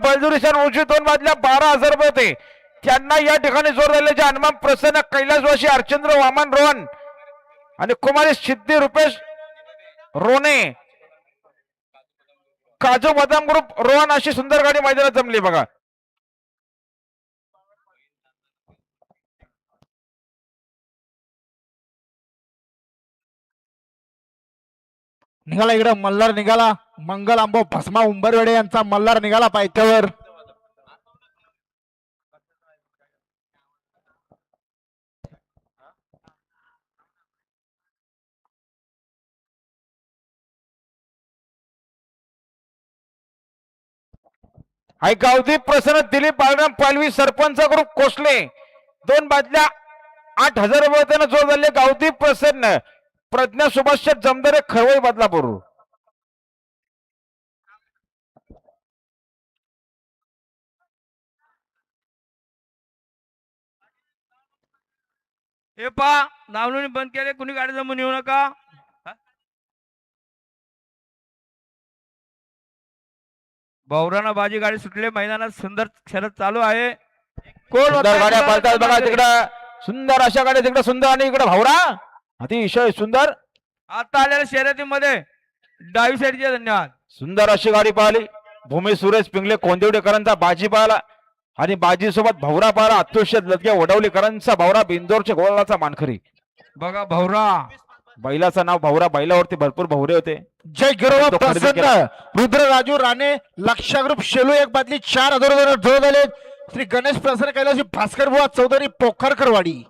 बलजुरीशन उंची 2 बादल्या 12,000 रुपये होते. त्यांना या ठिकाणी जोर दिल्याचे हनुमान प्रसन्न कैलासवासी अर्चंद्र वामन रोहन आणि कुमारी सिद्धी रुपेश रोने काजू बदाम ग्रुप रोहन अशी सुंदर गाडी मैदानात जमली बघा. निघाला इकडे मल्हार निघाला. मंगल आंबो भस्मा उंबरवेडे यांचा मल्हार निघाला पायथ्यावर. हाय गावदीप प्रसन्न दिलीप बाळराम पालवी सरपंच ग्रुप कोसले 2 बादल्या 8,000 रुपये त्यानं जोर झाले. गावदीप प्रसन्न प्रज्ञा सुभाष जमदारे खरवई बदलापूर. हे पा नावनोंदणी बंद केले, कुणी गाडी जमून येऊ नका. भौराना बाजी गाडी सुटले. मैदानात सुंदर शर्यत चालू आहे. कोण सुंदर गाड्या पळतात बघा तिकडं. सुंदर अशा गाड्या तिकडे सुंदर आणि इकडे भावरा अतिशय सुंदर आता आलेल्या शर्यतीमध्ये डावी साईडचे धन्यवाद. सुंदर अशी गाडी पाहिली. भूमी सुरेश पिंगले कोंदिवडेकरांचा बाजी पाहिला आणि बाजी सोबत भौरा पाहिला. अत्युष्य लदग्या वडवलीकरांचा भौरा बिंदोरच्या गोळाचा मानखरी बघा. भौरा बैलाचं नाव भौरा. बैलावरती भरपूर भौरे होते. जय गिरवा तो खरेदी प्रसन्न केला. रुद्र राजू राणे लक्षा ग्रुप शेलू 1 बादली 4,000 जोर झाले. श्री गणेश प्रसन्न कैलासी भास्कर बुवा चौधरी पोखरकरवाडी.